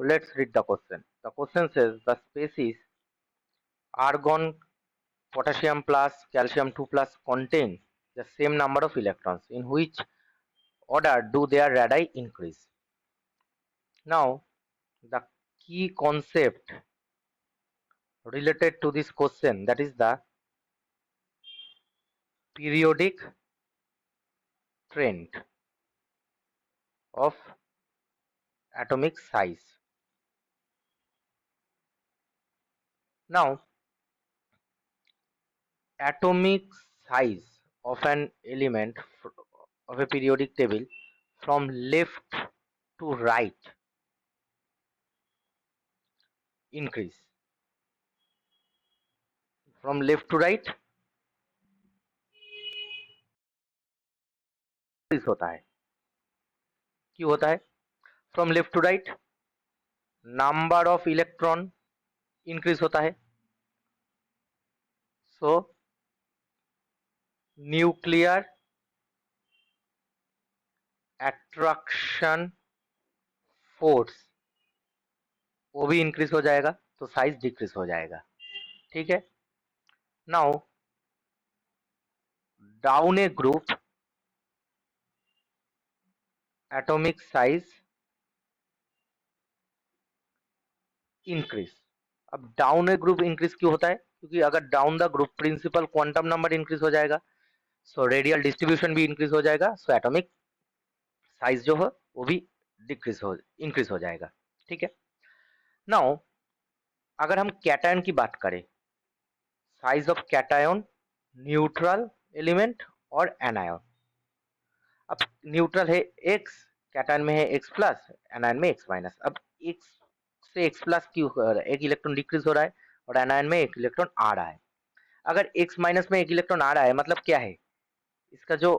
let's read the question. The question says the species argon potassium plus calcium 2 plus contain the same number of electrons. In which order do their radii increase? Now, the key concept related to this question, that is the periodic trend of atomic size. Now, atomic size of an element of a periodic table from left to right increase. From left to right increase होता है. क्यों होता है? From left to right number of electron increase होता है. सो nuclear attraction force वो भी increase हो जाएगा, तो साइज डिक्रीज हो जाएगा. ठीक है. Now down a group atomic size increase. अब डाउन ए ग्रुप इंक्रीज क्यों होता है? क्योंकि अगर down the group principal quantum number increase हो जाएगा, सो रेडियल डिस्ट्रीब्यूशन भी इंक्रीज हो जाएगा, सो एटॉमिक साइज जो है वो भी इंक्रीज हो जाएगा. ठीक है. नाउ अगर हम कैटायन की बात करें, size of cation, neutral element और एनायन. अब न्यूट्रल है एक्स, कैटायन में है एक्स प्लस, एनायन में एक्स माइनस. अब एक्स से एक्स प्लस क्यों हो रहा है? एक इलेक्ट्रॉन डिक्रीज हो रहा है और एनायन में एक इलेक्ट्रॉन आ रहा है. अगर एक्स माइनस में एक इलेक्ट्रॉन आ रहा है मतलब क्या है? इसका जो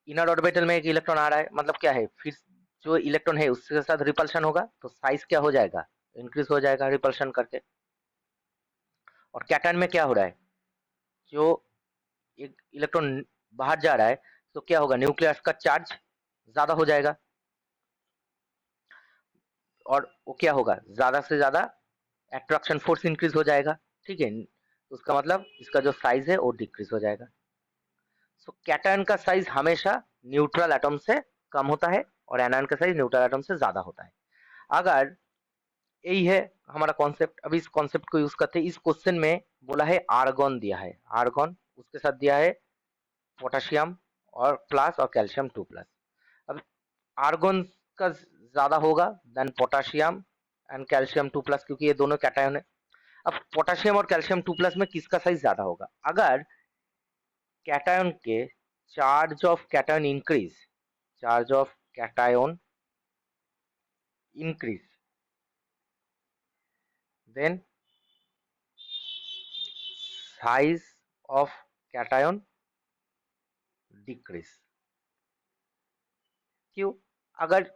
इनर ऑर्बिटल में एक इलेक्ट्रॉन आ रहा है मतलब क्या है? फिर जो इलेक्ट्रॉन है उसके साथ रिपल्शन होगा, तो साइज क्या हो जाएगा? इंक्रीज हो जाएगा रिपल्शन करके. और कैटायन में क्या हो रहा है? जो एक इलेक्ट्रॉन बाहर जा रहा है तो क्या होगा? न्यूक्लियस का चार्ज ज्यादा हो जाएगा और वो क्या होगा? ज्यादा से ज्यादा अट्रैक्शन फोर्स इंक्रीज हो जाएगा. ठीक है. तो उसका मतलब इसका जो साइज है वो डिक्रीज हो जाएगा. सो कैटायन का साइज हमेशा न्यूट्रल एटम से कम होता है और एनायन का साइज न्यूट्रल एटम से ज्यादा होता है. अगर यही है हमारा कॉन्सेप्ट. अभी इस कॉन्सेप्ट को यूज करते हैं. इस क्वेश्चन में बोला है आर्गन दिया है, आर्गन उसके साथ दिया है पोटेशियम और प्लस और कैल्शियम 2 प्लस. अब आर्गन का ज्यादा होगा than potassium and calcium 2 plus, क्योंकि ये दोनों कैटायन है. अब पोटेशियम और कैल्शियम 2 प्लस में किसका साइज ज्यादा होगा? अगर कैटायन के charge of cation increase, charge of cation increase, then size of cation decrease. क्यों? अगर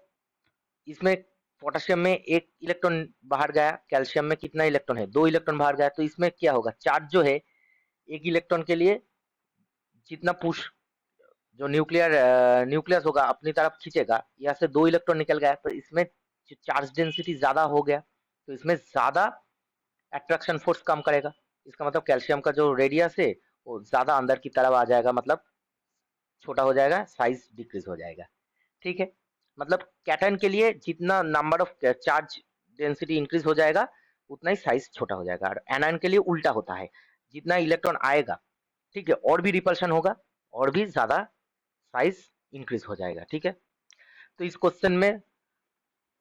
इसमें पोटेशियम में एक इलेक्ट्रॉन बाहर गया, कैल्शियम में कितना इलेक्ट्रॉन है? 2 इलेक्ट्रॉन बाहर गया, तो इसमें क्या होगा? चार्ज जो है एक इलेक्ट्रॉन के लिए जितना पुश जो न्यूक्लियस होगा अपनी तरफ खींचेगा, यहाँ से 2 इलेक्ट्रॉन निकल गया, तो इसमें चार्ज डेंसिटी ज्यादा हो गया, तो इसमें ज्यादा अट्रैक्शन फोर्स कम करेगा. इसका मतलब कैल्शियम का जो रेडियस है वो ज्यादा अंदर की तरफ आ जाएगा, मतलब छोटा हो जाएगा, साइज डिक्रीज हो जाएगा. ठीक है. मतलब कैटायन के लिए जितना number of charge density increase हो जाएगा उतना ही साइज छोटा हो जाएगा. और एनायन के लिए उल्टा होता है, जितना इलेक्ट्रॉन आएगा, ठीक है, और भी रिपल्शन होगा और भी ज्यादा साइज इंक्रीज हो जाएगा. ठीक है. तो इस क्वेश्चन में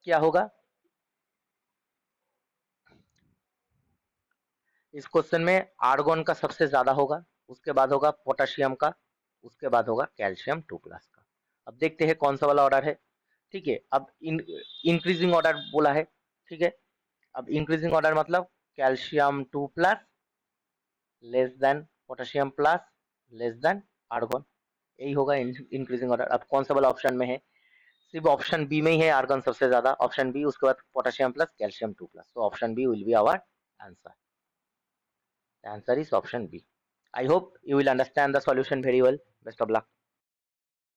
क्या होगा? इस क्वेश्चन में आर्गन का सबसे ज्यादा होगा, उसके बाद होगा पोटेशियम का, उसके बाद होगा कैल्शियम 2 प्लस का. अब देखते हैं कौन सा वाला ऑर्डर है. ठीक है. अब इंक्रीजिंग ऑर्डर बोला है. ठीक है. अब इंक्रीजिंग ऑर्डर मतलब calcium 2 plus less than potassium plus less than argon, यही होगा इंक्रीजिंग ऑर्डर. अब कौन सा वाला ऑप्शन में है? सिर्फ ऑप्शन बी में ही है आर्गन सबसे ज्यादा, ऑप्शन बी, उसके बाद पोटेशियम प्लस कैल्शियम 2 प्लस. तो option B will be our answer. The answer is option B. I hope you will understand the solution very well. Best of luck.